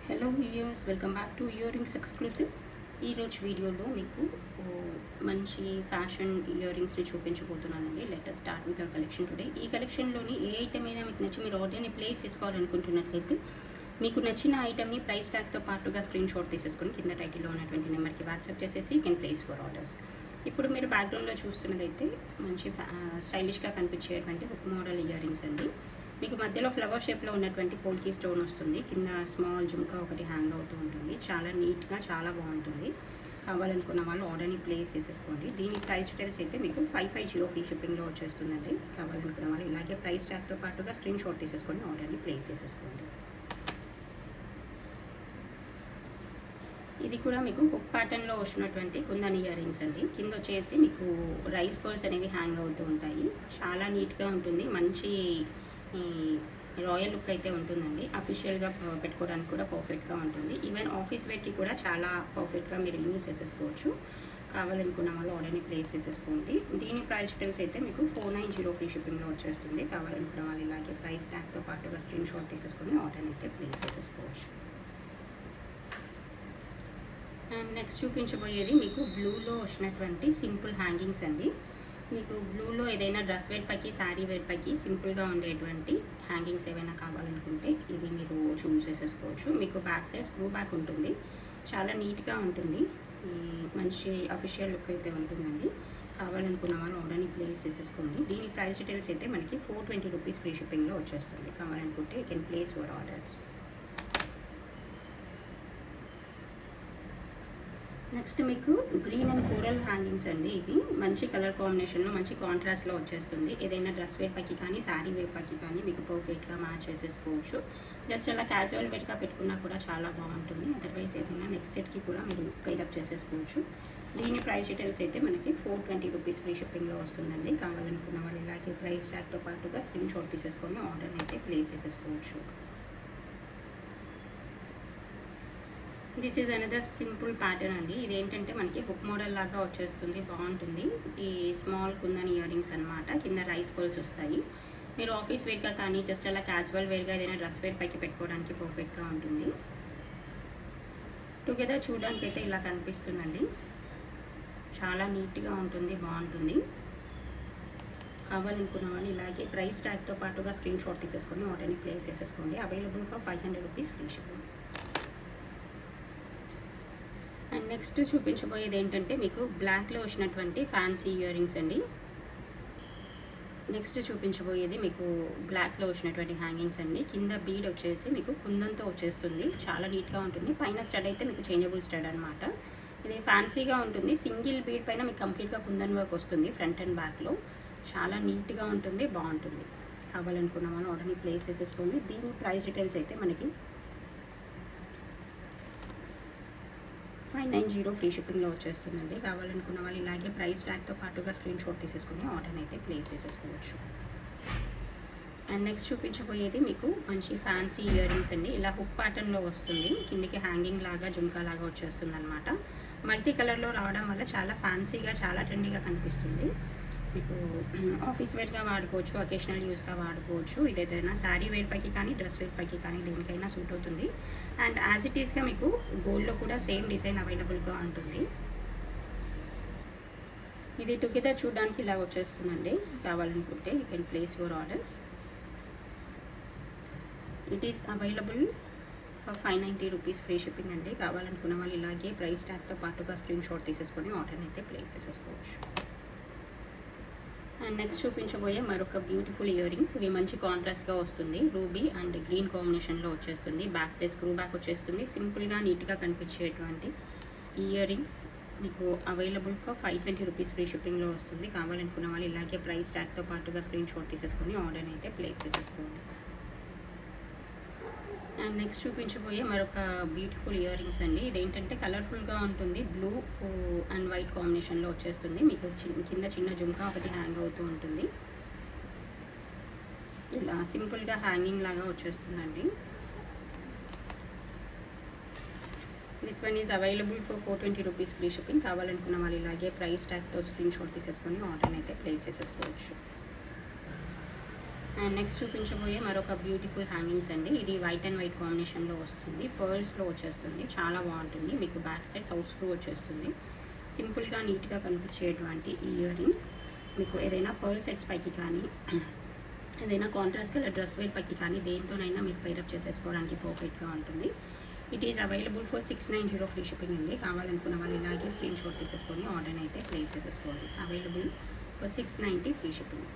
Hello viewers, welcome back to earrings exclusive. ఈరోజు వీడియోలో మీకు మంచి ఫ్యాషన్ ఇయర్ రింగ్స్ని చూపించబోతున్నానండి. Let start with our collection today. ఈ కలెక్షన్లోని ఏ ఐటమ్ అయినా మీకు నచ్చి మీరు ఆర్డర్ని ప్లేస్ చేసుకోవాలనుకుంటున్నట్లయితే మీకు నచ్చిన ఐటమ్ని ప్రైస్ ట్యాగ్తో పాటుగా స్క్రీన్ షాట్ తీసేసుకొని కింద టైటిల్లో ఉన్నటువంటి నెంబర్కి వాట్సాప్ చేసేసి you can place for orders. ఇప్పుడు మీరు బ్యాక్గ్రౌండ్లో చూస్తున్నదైతే మంచి స్టైలిష్గా కనిపించేటువంటి హుక్ మోడల్ ఇయర్ రింగ్స్ అండి. మీకు మధ్యలో ఫ్లవర్ షేప్లో ఉన్నటువంటి పోల్కీ స్టోన్ వస్తుంది. కింద స్మాల్ జుమ్కా ఒకటి హ్యాంగ్ అవుతూ ఉంటుంది. చాలా నీట్గా చాలా బాగుంటుంది. కావాలనుకున్న వాళ్ళు ఆర్డర్ని ప్లేస్ చేసేసుకోండి. దీని ప్రైస్ డీటెయిల్స్ అయితే మీకు 550 ఫ్రీ షిప్పింగ్లో వచ్చేస్తుందండి. కావాలనుకున్న వాళ్ళు ఇలాగే ప్రైస్ ట్యాగ్తో పాటుగా స్క్రీన్ షాట్ తీసేసుకొని ఆర్డర్ని ప్లేస్ చేసేసుకోండి. ఇది కూడా మీకు హుక్ ప్యాటర్న్లో వచ్చినటువంటి కుందన్ ఇయర్ రింగ్స్ అండి. కింద వచ్చేసి మీకు రైస్ బాల్స్ అనేవి హ్యాంగ్ అవుతూ ఉంటాయి. చాలా నీట్గా ఉంటుంది. మంచి రాయల్ లుక్ అయితే ఉంటుందండి. అఫీషియల్గా పెట్టుకోవడానికి కూడా పర్ఫెక్ట్గా ఉంటుంది. ఈవెన్ ఆఫీస్ వేర్కి కూడా చాలా పర్ఫెక్ట్గా మీరు యూజ్ చేసేసుకోవచ్చు. కావాలనుకున్న వాళ్ళు ఆర్డర్ని ప్లేస్ చేసేసుకోండి. దీని ప్రైస్ డీటెయిల్స్ అయితే మీకు 490 ఫ్రీ షిప్పింగ్లో వచ్చేస్తుంది. కావాలనుకున్న వాళ్ళు ఇలాగే ప్రైస్ ట్యాగ్తో పాటుగా స్క్రీన్ షాట్ తీసేసుకొని ఆర్డర్ని అయితే ప్లేస్ చేసేసుకోవచ్చు. అండ్ నెక్స్ట్ చూపించబోయేది మీకు బ్లూలో వచ్చినటువంటి సింపుల్ హ్యాంగింగ్స్ అండి. మీకు బ్లూలో ఏదైనా డ్రెస్ వేర్ పైకి శారీ వేర్ పైకి సింపుల్గా ఉండేటువంటి హ్యాంగింగ్స్ ఏవైనా కావాలనుకుంటే ఇది మీరు చూస్ చేసేసుకోవచ్చు. మీకు బ్యాక్ సైడ్ స్క్రూ బ్యాక్ ఉంటుంది. చాలా నీట్గా ఉంటుంది. మంచి అఫీషియల్ లుక్ అయితే ఉంటుందండి. కావాలనుకున్న వాళ్ళు ఆర్డర్ని ప్లేస్ చేసేసుకోండి. దీని ప్రైస్ డీటెయిల్స్ అయితే మనకి 420 రూపీస్ ఫ్రీ షిప్పింగ్లో వచ్చేస్తుంది. కావాలనుకుంటే you can place your orders. Next మీకు గ్రీన్ అండ్ కోరల్ హ్యాంగింగ్స్ అండి. ఇది మంచి కలర్ కాంబినేషన్లో మంచి కాంట్రాస్ట్లో వచ్చేస్తుంది. ఏదైనా డ్రెస్ వేర్ పైకి కానీ శారీ వేర్ పైకి కానీ మీకు పర్ఫెక్ట్గా మ్యాచ్ చేసేసుకోవచ్చు. జస్ట్ అలా క్యాజువల్ వేర్గా పెట్టుకున్నా కూడా చాలా బాగుంటుంది. అదర్వైజ్ ఏదైనా నెక్స్ట్ సెట్కి కూడా మీరు పెయిడప్ చేసేసుకోవచ్చు. దీని ప్రైస్ డీటెయిల్స్ అయితే మనకి 420 రూపీస్ ఫ్రీ షిప్పింగ్లో వస్తుందండి. కావాలనుకున్న వాళ్ళు ఇలాగే ప్రైస్ ట్యాగ్తో పాటుగా స్క్రీన్ షాట్ తీసేసుకొని ఆర్డర్ని అయితే ప్లేస్ చేసేసుకోవచ్చు. This is another simple pattern అండి. ఇదేంటంటే మనకి హుక్ మోడల్ లాగా వచ్చేస్తుంది. బాగుంటుంది. ఈ స్మాల్ కుందన్ ఇయర్ రింగ్స్ అనమాట. కింద రైస్ బాల్స్ వస్తాయి. మీరు ఆఫీస్ వేర్గా కానీ జస్ట్ అలా క్యాజువల్ వేర్గా ఏదైనా డ్రెస్ వేర్ పైకి పెట్టుకోవడానికి పర్ఫెక్ట్గా ఉంటుంది. టుగెదర్ చూడడానికి అయితే ఇలా కనిపిస్తుందండి. చాలా నీట్గా ఉంటుంది. బాగుంటుంది. కావాలనుకున్న వాళ్ళు ఇలాగే ప్రైస్ ట్యాగ్తో పాటుగా స్క్రీన్ షాట్ తీసేసుకొని ఆర్డర్ని ప్లేస్ చేసేసుకోండి. Available for 500 rupees free shipping. And next చూపించబోయేది ఏంటంటే మీకు బ్లాక్లో వచ్చినటువంటి ఫ్యాన్సీ ఇయర్ రింగ్స్ అండి. నెక్స్ట్ చూపించబోయేది మీకు బ్లాక్లో వచ్చినటువంటి హ్యాంగింగ్స్ అండి. కింద బీడ్ వచ్చేసి మీకు కుందంతో వచ్చేస్తుంది. చాలా నీట్గా ఉంటుంది. పైన స్టడ్ అయితే మీకు చేంజబుల్ స్టడ్ అనమాట. ఇది ఫ్యాన్సీగా ఉంటుంది. సింగిల్ బీడ్ పైన మీకు కంప్లీట్గా కుందన్ వర్క్ వస్తుంది ఫ్రంట్ అండ్ బ్యాక్లో. చాలా నీట్గా ఉంటుంది. బాగుంటుంది. కావాలనుకున్న వాళ్ళు ఆర్డర్ని ప్లేస్ చేసేసుకోండి. దీని ప్రైస్ డీటెయిల్స్ అయితే మనకి 590 ఫ్రీ షిప్పింగ్లో వచ్చేస్తుందండి. కావాలనుకున్న వాళ్ళు ఇలాగే ప్రైస్ ట్యాగ్తో పాటుగా స్క్రీన్ షాట్ తీసేసుకుని ఆర్డర్ని అయితే ప్లేస్ చేసేసుకోవచ్చు. అండ్ నెక్స్ట్ చూపించబోయేది మీకు మంచి ఫ్యాన్సీ ఇయర్ రింగ్స్ అండి. ఇలా హుక్ ప్యాటర్న్లో వస్తుంది. కిందికి హ్యాంగింగ్ లాగా జుమ్కా లాగా వచ్చేస్తుంది అనమాట. మల్టీ కలర్లో రావడం వల్ల చాలా ఫ్యాన్సీగా చాలా ట్రెండీగా కనిపిస్తుంది. మీకు ఆఫీస్ వేర్గా వాడుకోవచ్చు. అకేషనల్ యూస్గా వాడుకోవచ్చు. ఇది ఏదైనా శారీ వేర్ పైకి కానీ డ్రెస్ వేర్ పైకి కానీ దేనికైనా సూట్ అవుతుంది. అండ్ యాజ్ ఇట్ ఈస్గా మీకు గోల్డ్లో కూడా సేమ్ డిజైన్ అవైలబుల్గా ఉంటుంది. ఇది టుగెదర్ చూడడానికి ఇలా వచ్చేస్తుందండి. కావాలనుకుంటే you can place your orders. It is available for 590 rupees free shipping అండి. కావాలనుకున్న వాళ్ళు ఇలాగే ప్రైస్ ట్యాగ్తో పాటుగా స్క్రీన్ షాట్ తీసేసుకొని ఆర్డర్ని అయితే ప్లేస్ చేసేసుకోవచ్చు. అండ్ నెక్స్ట్ చూపించబోయే మరొక బ్యూటిఫుల్ ఇయర్ రింగ్స్. ఇవి మంచి కాంట్రాస్ట్గా వస్తుంది. రూబీ అండ్ గ్రీన్ కాంబినేషన్లో వచ్చేస్తుంది. బ్యాక్ సైడ్ స్క్రూ బ్యాక్ వచ్చేస్తుంది. సింపుల్గా నీట్గా కనిపించేటువంటి ఇయర్ రింగ్స్ మీకు అవైలబుల్ ఫర్ 520 రూపీస్ ఫ్రీ షిప్పింగ్లో వస్తుంది. కావాలనుకున్న వాళ్ళు ఇలాగే ప్రైస్ ట్యాగ్తో పాటుగా స్క్రీన్ షాట్ తీసేసుకొని ఆర్డర్ని అయితే ప్లేస్ చేసేసుకోండి. అండ్ నెక్స్ట్ చూపించబోయే మరొక బ్యూటిఫుల్ ఇయర్ రింగ్స్ అండి. ఇదేంటంటే కలర్ఫుల్గా ఉంటుంది. బ్లూ అండ్ వైట్ కాంబినేషన్లో వచ్చేస్తుంది. మీకు కింద చిన్న జుమ్కా ఒకటి హ్యాంగ్ అవుతూ ఉంటుంది. ఇలా సింపుల్గా హ్యాంగింగ్ లాగా వచ్చేస్తుందండి. This one is available for 420 rupees free shipping. కావాలనుకున్న వాళ్ళు ఇలాగే ప్రైస్ ట్యాగ్తో స్క్రీన్ షాట్ తీసేసుకొని ఆర్డర్ని అయితే ప్లేస్ చేసేసుకోవచ్చు. అండ్ నెక్స్ట్ చూపించబోయే మరొక బ్యూటిఫుల్ హ్యాంగింగ్స్ అండి. ఇది వైట్ అండ్ వైట్ కాంబినేషన్లో వస్తుంది, పర్ల్స్లో వచ్చేస్తుంది, చాలా బాగుంటుంది. మీకు బ్యాక్ సైడ్ సౌత్ స్క్రూ వచ్చేస్తుంది. సింపుల్గా నీట్గా కనిపించేటువంటి ఈ ఇయర్ రింగ్స్ మీకు ఏదైనా పర్ల్ సెట్స్ పైకి కానీ ఏదైనా కాంట్రాస్ట్ కలర్ డ్రెస్ వేర్ పైకి కానీ దేంతోనైనా మీరు పైరప్ చేసేసుకోవడానికి పర్ఫెక్ట్గా ఉంటుంది. It is available for 690 free shipping అండి. కావాలనుకున్న వాళ్ళు ఇలాగే స్క్రీన్ షాట్ తీసేసుకొని ఆర్డర్ అయితే ప్లేస్ చేసేసుకోండి. Available for 690 free shipping.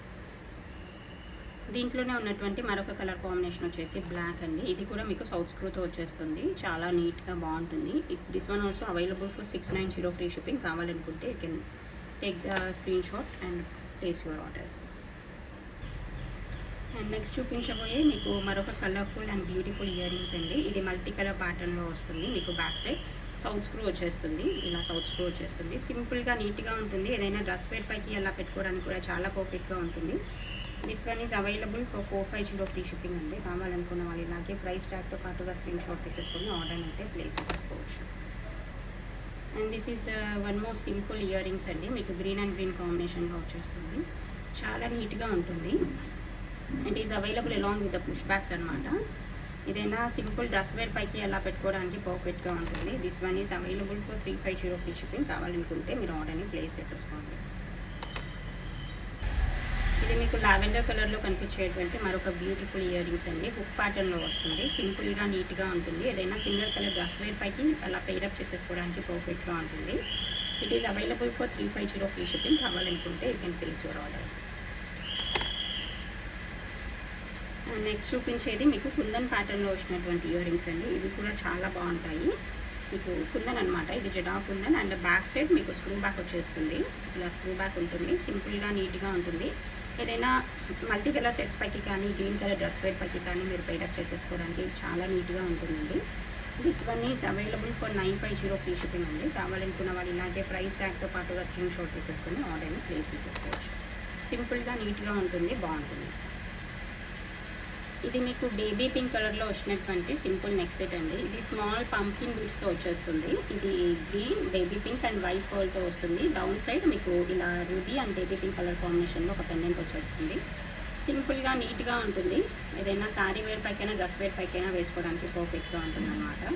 దీంట్లోనే ఉన్నటువంటి మరొక కలర్ కాంబినేషన్ వచ్చేసి బ్లాక్ అండి. ఇది కూడా మీకు సౌత్ స్క్రూతో వచ్చేస్తుంది, చాలా నీట్గా బాగుంటుంది. This one also available for 690 free shipping. కావాలనుకుంటే you can take the screenshot and place your orders. And next చూపించబోయే మీకు మరొక colourful and beautiful earrings అండి. ఇది మల్టీ కలర్ ప్యాటర్న్లో వస్తుంది. మీకు బ్యాక్ సైడ్ సౌత్ స్క్రూ వచ్చేస్తుంది, ఇలా సౌత్ స్క్రూ వచ్చేస్తుంది. సింపుల్గా నీట్గా ఉంటుంది. ఏదైనా డ్రెస్ వేర్ పైకి అలా పెట్టుకోవడానికి కూడా చాలా పర్ఫెక్ట్గా ఉంటుంది. This one is available for 450 free shipping అండి. కావాలనుకున్న వాళ్ళు ఇలాగే ప్రైస్ ట్యాగ్తో పాటుగా స్క్రీన్ షాట్ తీసేసుకొని ఆర్డర్ అయితే ప్లేస్ చేసేసుకోవచ్చు. And this is one more simple ear rings అండి. మీకు గ్రీన్ అండ్ గ్రీన్ కాంబినేషన్లో వచ్చేస్తుంది, చాలా నీట్గా ఉంటుంది. It is available along with the push backs అనమాట. ఏదైనా సింపుల్ డ్రెస్ వేర్ పైకి అలా పెట్టుకోవడానికి పర్ఫెక్ట్గా ఉంటుంది. This one is available for 350 free shipping. కావాలనుకుంటే మీరు ఆర్డర్ని ప్లేస్ చేసేసుకోండి. ఇది మీకు లావెండర్ కలర్లో కనిపించేటువంటి మరొక బ్యూటిఫుల్ ఇయర్ రింగ్స్ అండి. హుక్ ప్యాటర్న్లో వస్తుంది, సింపుల్గా నీట్గా ఉంటుంది. ఏదైనా సింగిల్ కలర్ డ్రెస్ వేర్ పైకి అలా పెయిరప్ చేసేసుకోవడానికి పర్ఫెక్ట్గా ఉంటుంది. It is available for 350 free shipping. కావాలనుకుంటే you can place your orders. Next చూపించేది మీకు కుందన్ ప్యాటర్న్లో వచ్చినటువంటి ఇయర్ రింగ్స్ అండి. ఇవి కూడా చాలా బాగుంటాయి. మీకు కుందన్ అనమాట, ఇది Jada kundan. And back side మీకు స్క్రూ బ్యాక్ వచ్చేస్తుంది, ఇలా స్క్రూ బ్యాక్ ఉంటుంది. సింపుల్గా నీట్గా ఉంటుంది. ఏదైనా మల్టీ కలర్ సెట్స్ పైకి కానీ గ్రీన్ కలర్ డ్రెస్ వేర్ పైకి కానీ మీరు పెయిరప్ చేసేసుకోవడానికి చాలా నీట్గా ఉంటుందండి. This one is available for 950 free shipping అండి. కావాలనుకున్న వాళ్ళు ఇలాగే ప్రైస్ ట్యాగ్తో పాటుగా స్క్రీన్ షాట్ తీసేసుకొని ఆర్డర్ని ప్లేస్ చేసేసుకోవచ్చు. సింపుల్గా నీట్గా ఉంటుంది, బాగుంటుంది. ఇది మీకు బేబీ పింక్ కలర్లో వచ్చినటువంటి సింపుల్ నెక్ సెట్ అండి. ఇది స్మాల్ పంకిన్ బీడ్స్తో వచ్చేస్తుంది. ఇది green, baby pink and white పర్ల్తో వస్తుంది. డౌన్ సైడ్ మీకు ఇలా ruby and baby pink colour కాంబినేషన్లో ఒక పెండెంట్ వచ్చేస్తుంది. సింపుల్గా నీట్గా ఉంటుంది. ఏదైనా శారీ వేర్ పైకైనా డ్రెస్ వేర్ పైకైనా వేసుకోవడానికి పర్ఫెక్ట్గా ఉంటుంది అనమాట.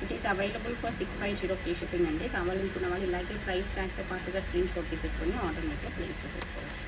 It is available for 650 free shipping అండి. కావాలనుకున్న వాళ్ళు ఇలాగే ప్రైస్ ట్యాగ్తో పాటుగా స్క్రీన్ షాట్ తీసేసుకొని ఆర్డర్ అయితే ప్లేస్ చేసేసుకోవచ్చు.